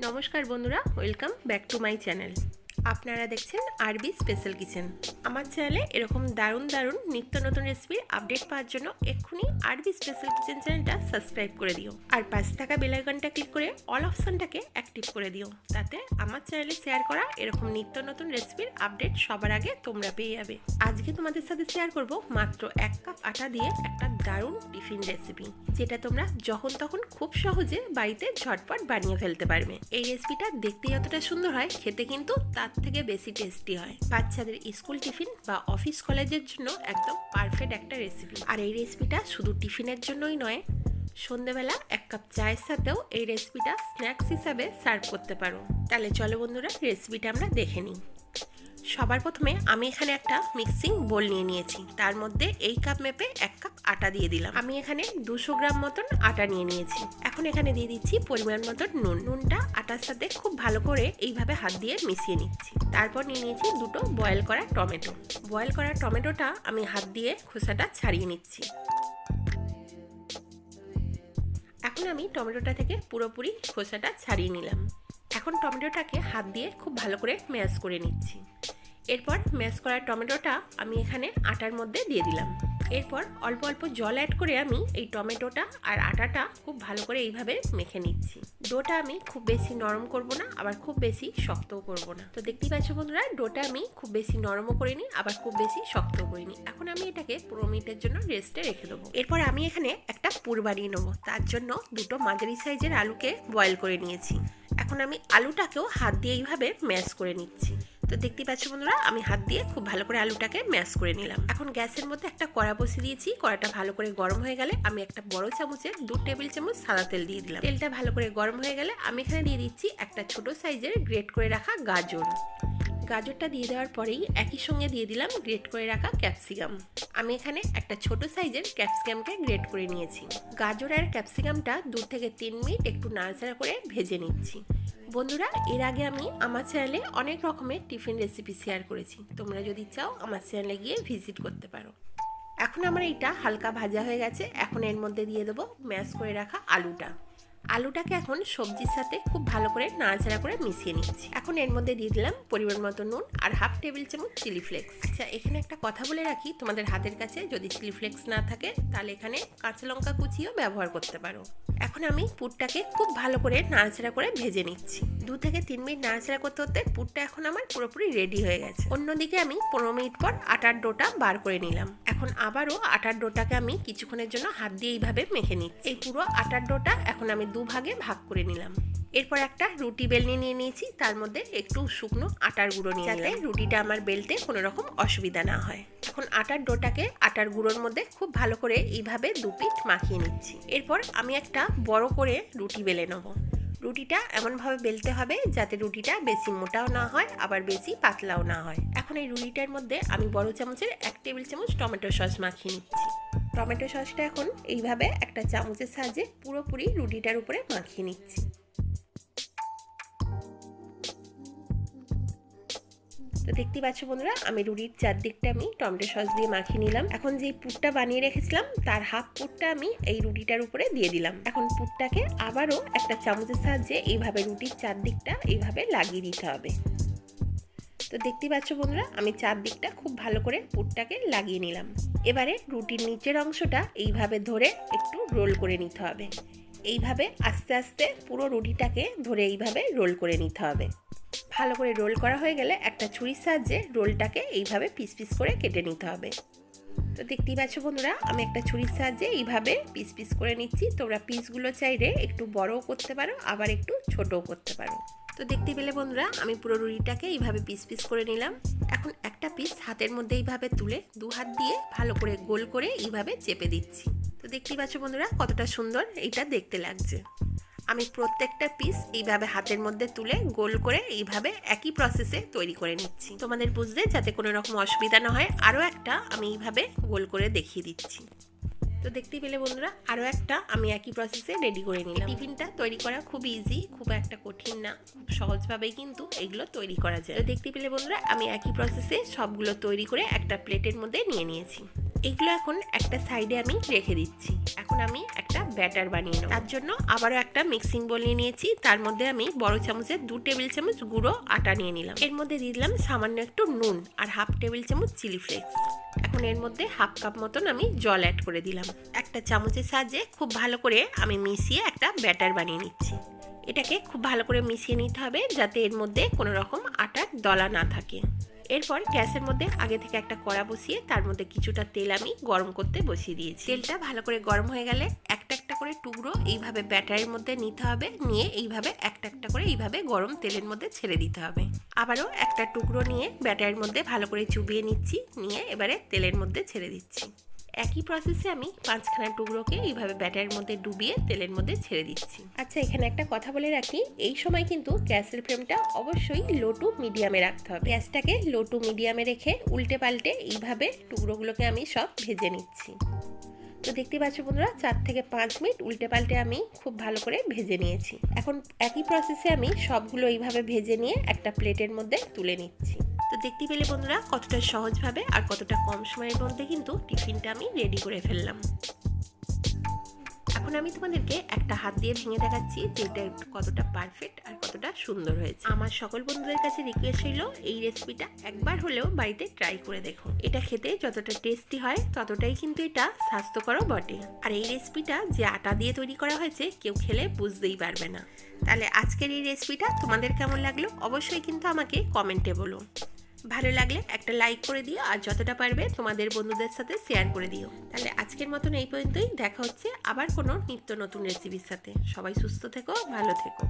নমস্কার বন্ধুরা, welcome back to my channel. আপনারা দেখছেন আরবি স্পেশাল কিচেন। আমার চ্যানেলে এরকম দারুণ দারুণ নিত্য নতুন রেসিপির আপডেট পাওয়ার জন্য এক্ষুনি আরবি স্পেশাল কিচেন চ্যানেলটা সাবস্ক্রাইব করে দিও, আর পাশে থাকা বেল আইকনটা ক্লিক করে অল অপশনটাকে অ্যাক্টিভ করে দিও, তাতে আমার চ্যানেলে শেয়ার করা এরকম নিত্য নতুন রেসিপির আপডেট সবার আগে তোমরা পেয়ে যাবে। আজকে তোমাদের সাথে শেয়ার করব মাত্র 1 কাপ আটা দিয়ে একটা দারুণ টিফিন রেসিপি, যেটা তোমরা যখন তখন খুব সহজে বাড়িতে ঝটপট বানিয়ে ফেলতে পারবে। এই রেসিপিটা দেখতে যতটা সুন্দর হয়, খেতে কিন্তু তার থেকে বেশি টেস্টি হয়। বাচ্চাদের স্কুল টিফিন বা অফিস কলেজের জন্য একদম পারফেক্ট একটা রেসিপি। আর এই রেসিপিটা শুধু টিফিনের জন্যই নয়, সন্ধ্যেবেলা 1 কাপ চায়ের সাথেও এই রেসিপিটা স্ন্যাক্স হিসাবে সার্ভ করতে পারো। তাহলে চলো বন্ধুরা, রেসিপিটা আমরা দেখে নিই। সবার প্রথমে আমি এখানে একটা মিক্সিং বোল নিয়ে নিয়েছি, তার মধ্যে এই কাপ মেপে 1 কাপ আটা দিয়ে দিলাম। আমি এখানে 200 গ্রাম মতন আটা নিয়ে নিয়েছি। এখন এখানে দিয়ে দিচ্ছি পরিমাণ মতন নুন। নুনটা আটার সাথে খুব ভালো করে এইভাবে হাত দিয়ে মিশিয়ে নিচ্ছি। তারপর নিয়ে নিয়েছি 2টো বয়েল করা টমেটো। বয়েল করা টমেটোটা আমি হাত দিয়ে খোসাটা ছাড়িয়ে নিচ্ছি। এখন আমি টমেটোটা থেকে পুরোপুরি খোসাটা ছাড়িয়ে নিলাম। এখন টমেটোটাকে হাত দিয়ে খুব ভালো করে ম্যাশ করে নিচ্ছি। এরপর ম্যাশ করা টমেটোটা আমি এখানে আটার মধ্যে দিয়ে দিলাম। এরপর অল্প অল্প জল অ্যাড করে আমি এই টমেটোটা আর আটাটা খুব ভালো করে এইভাবে মেখে নিচ্ছি। ডোটা আমি খুব বেশি নরম করব না, আবার খুব বেশি শক্তও করব না। তো দেখতেই পাচ্ছ বন্ধুরা, ডোটা আমি খুব বেশি নরমও করিনি, আবার খুব বেশি শক্তও করিনি। এখন আমি এটাকে 15 মিনিটের জন্য রেস্টে রেখে দেবো। এরপর আমি এখানে একটা পুর বানিয়ে নেবো। তার জন্য 2টো মাঝারি সাইজের আলুকে বয়েল করে নিয়েছি। এখন আমি আলুটাকেও হাত দিয়ে এইভাবে ম্যাশ করে নিচ্ছি। তো দেখতে পাচ্ছ বন্ধুরা, আমি হাত দিয়ে খুব ভালো করে আলুটাকে ম্যাশ করে নিলাম। এখন গ্যাসের মধ্যে একটা কড়া বসিয়ে দিয়েছি। কড়াটা ভালো করে গরম হয়ে গেলে আমি একটা বড় চামচে 2 টেবিল চামচ সাদা তেল দিয়ে দিলাম। তেলটা ভালো করে গরম হয়ে গেলে আমি এখানে দিয়ে দিচ্ছি একটা ছোট সাইজের গ্রেট করে রাখা গাজর। গাজরটা দিয়ে দেওয়ার পরেই একই সঙ্গে দিয়ে দিলাম গ্রেট করে রাখা ক্যাপসিকাম। আমি এখানে একটা ছোট সাইজের ক্যাপসিকামকে গ্রেট করে নিয়েছি। গাজর আর ক্যাপসিকামটা 2 থেকে 3 মিনিট একটু নাড়াচাড়া করে ভেজে নিচ্ছি। বন্ধুরা, এর আগে আমি আমার চ্যানেলে অনেক রকমের টিফিন রেসিপি শেয়ার করেছি, তোমরা যদি চাও আমার চ্যানেলে গিয়ে ভিজিট করতে পারো। এখন আমার এইটা হালকা ভাজা হয়ে গেছে। এখন এর মধ্যে দিয়ে দেবো ম্যাশ করে রাখা আলুটা। আলুটাকে এখন সবজির সাথে খুব ভালো করে নাড়াচাড়া করে মিশিয়ে নিচ্ছি। এখন এর মধ্যে দিয়ে দিলাম পরিমাণ মতো নুন আর হাফ টেবিল চামচ চিলি ফ্লেক্স। আচ্ছা, এখানে একটা কথা বলে রাখি, তোমাদের হাতের কাছে যদি চিলি ফ্লেক্স না থাকে তাহলে এখানে কাঁচা লঙ্কা কুচিও ব্যবহার করতে পারো। এখন আমি পুরটাকে খুব ভালো করে নাড়াচাড়া করে ভেজে নিচ্ছি। 2 থেকে 3 মিনিট নাড়াচাড়া করতে করতে পুরটা এখন আমার পুরোপুরি রেডি হয়ে গেছে। অন্যদিকে আমি 15 মিনিট পর আটার ডোটা বার করে নিলাম। এখন আবারও আটার ডোটাকে আমি কিছুক্ষণের জন্য হাত দিয়ে এইভাবে মেখে নিচ্ছি। এই পুরো আটার ডোটা এখন আমি 2 ভাগে ভাগ করে নিলাম। এরপর একটা রুটি বেলনি নিয়ে নিয়েছি, তার মধ্যে একটু শুকনো আটার গুঁড়ো নিয়ে নিলাম, যাতে রুটিটা আমার বেলতে কোনো রকম অসুবিধা না হয়। এখন আটার ডোটাকে আটার গুঁড়োর মধ্যে খুব ভালো করে এইভাবে 2 পিঠ মাখিয়ে নিচ্ছি। এরপর আমি একটা বড় করে রুটি বেলে নেব। রুটিটা এমনভাবে বেলতে হবে যাতে রুটিটা বেশি মোটাও না হয়, আবার বেশি পাতলাও না হয়। এখন এই রুটিটার মধ্যে আমি বড় চামচের 1 টেবিল চামচ টমেটো সস মাখিয়ে নিচ্ছি। টমেটো সসটা এখন এইভাবে একটা চামচের সাহায্যে পুরোপুরি রুটিটার উপরে মাখিয়ে নিচ্ছি। তো দেখতে পাচ্ছ বন্ধুরা, আমি রুটির চারদিকটা আমি টমেটো সস দিয়ে মাখিয়ে নিলাম। এখন যে পুরটা বানিয়ে রেখেছিলাম তার হাফ পুরটা আমি এই রুটিটার উপরে দিয়ে দিলাম। এখন পুরটাকে আবারও একটা চামচের সাহায্যে এইভাবে রুটির চারদিকটা এইভাবে লাগিয়ে দিতে হবে। তো দেখতে পাচ্ছ বন্ধুরা, আমি চারদিকটা খুব ভালো করে পুরটাকে লাগিয়ে নিলাম। এবারে রুটির নিচের অংশটা এইভাবে ধরে একটু রোল করে নিতে হবে। এইভাবে আস্তে আস্তে পুরো রুটিটাকে ধরে এইভাবে রোল করে নিতে হবে। ভালো করে রোল করা হয়ে গেলে একটা ছুরির সাহায্যে রোলটাকে এইভাবে পিস পিস করে কেটে নিতে হবে। তো দেখতেই পাচ্ছ বন্ধুরা, আমি একটা ছুরির সাহায্যে এইভাবে পিস পিস করে নিচ্ছি। তোমরা পিসগুলো চাইলে একটু বড়ও করতে পারো, আবার একটু ছোটও করতে পারো। তো দেখতে পেলে বন্ধুরা, আমি পুরো রুটিটাকে এইভাবে পিস পিস করে নিলাম। এখন একটা পিস হাতের মধ্যে এইভাবে তুলে 2 হাত দিয়ে ভালো করে গোল করে এইভাবে চেপে দিচ্ছি। তো দেখতেই পাচ্ছ বন্ধুরা, কতটা সুন্দর এইটা দেখতে লাগছে। আমি প্রত্যেকটা পিস এইভাবে হাতের মধ্যে তুলে গোল করে এইভাবে একই প্রসেসে তৈরি করে নিচ্ছি। তোমাদের বুঝতে যাতে কোনো রকম অসুবিধা না হয়, আরও একটা আমি এইভাবে গোল করে দেখিয়ে দিচ্ছি। তো দেখতেই পেলে বন্ধুরা, আরও একটা আমি একই প্রসেসে রেডি করে নিলাম। টিফিনটা তৈরি করা খুব ইজি, খুব একটা কঠিন না, খুব সহজভাবেই কিন্তু এগুলো তৈরি করা যায়। তো দেখতে পেলে বন্ধুরা, আমি একই প্রসেসে সবগুলো তৈরি করে একটা প্লেটের মধ্যে নিয়ে নিয়েছি। এগুলো এখন একটা সাইডে আমি রেখে দিচ্ছি। এখন আমি একটা ব্যাটার বানিয়ে নেব। তার জন্য আবারও একটা মিক্সিং বোল নিয়ে নিয়েছি। তার মধ্যে আমি বড় চামচের 2 টেবিল চামচ গুঁড়ো আটা নিয়ে নিলাম। এর মধ্যে দিয়ে দিলাম সামান্য একটু নুন আর হাফ টেবিল চামচ চিলি ফ্লেক্স। এখন এর মধ্যে হাফ কাপ মতন আমি জল অ্যাড করে দিলাম। একটা চামচের সাহায্যে খুব ভালো করে আমি মিশিয়ে একটা ব্যাটার বানিয়ে নিচ্ছি। এটাকে খুব ভালো করে মিশিয়ে নিতে হবে যাতে এর মধ্যে কোনো রকম আটার দলা না থাকে। এরপর গ্যাসের মধ্যে আগে থেকে একটা কড়া বসিয়ে তার মধ্যে কিছুটা তেল আমি গরম করতে বসিয়ে দিয়েছি। তেলটা ভালো করে গরম হয়ে গেলে একটা একটা করে টুকরো এইভাবে ব্যাটারের মধ্যে নিতে হবে, নিয়ে এইভাবে একটা একটা করে এইভাবে গরম তেলের মধ্যে ছেড়ে দিতে হবে। আবারও একটা টুকরো নিয়ে ব্যাটারের মধ্যে ভালো করে চুবিয়ে নিচ্ছি, নিয়ে এবারে তেলের মধ্যে ছেড়ে দিচ্ছি। একই প্রসেসে আমি 5খানা টুকরোকে এইভাবে ব্যাটারের মধ্যে ডুবিয়ে তেলের মধ্যে ছেড়ে দিচ্ছি। আচ্ছা, এখানে একটা কথা বলে রাখি, এই সময় কিন্তু গ্যাসের ফ্লেমটা অবশ্যই লো টু মিডিয়ামে রাখতে হবে। গ্যাসটাকে লো টু মিডিয়ামে রেখে উল্টে পাল্টে এইভাবে টুকরোগুলোকে আমি সব ভেজে নিচ্ছি। তো দেখতে পাচ্ছ বন্ধুরা, 4 থেকে 5 মিনিট উল্টে পাল্টে আমি খুব ভালো করে ভেজে নিয়েছি। এখন একই প্রসেসে আমি সবগুলো এইভাবে ভেজে নিয়ে একটা প্লেটের মধ্যে তুলে নিচ্ছি। তো দেখতে পেলে বন্ধুরা কতটা সহজভাবে আর কতটা কম সময়ের মধ্যে কিন্তু টিফিনটা আমি রেডি করে ফেললাম। এখন আমি তোমাদেরকে একটা হাত দিয়ে ভেঙে দেখাচ্ছি যে এটা কতটা পারফেক্ট আর কতটা সুন্দর হয়েছে। আমার সকল বন্ধুদের কাছে রিকোয়েস্ট ছিল এই রেসিপিটা একবার হলেও বাড়িতে ট্রাই করে দেখো। এটা খেতে যতটা টেস্টি হয় ততটাই কিন্তু এটা স্বাস্থ্যকরও বটে। আর এই রেসিপিটা যে আটা দিয়ে তৈরি করা হয়েছে কেউ খেলে বুঝতেই পারবে না। তাহলে আজকের এই রেসিপিটা তোমাদের কেমন লাগলো অবশ্যই কিন্তু আমাকে কমেন্টে বলো। ভালো লাগলে একটা লাইক করে দিও আর যতটা পারবে তোমাদের বন্ধুদের সাথে শেয়ার করে দিও। তাহলে আজকের মতন এই পর্যন্তই। দেখা হচ্ছে আবার কোনো নিত্য নতুন রেসিপির সাথে। সবাই সুস্থ থেকো, ভালো থেকো।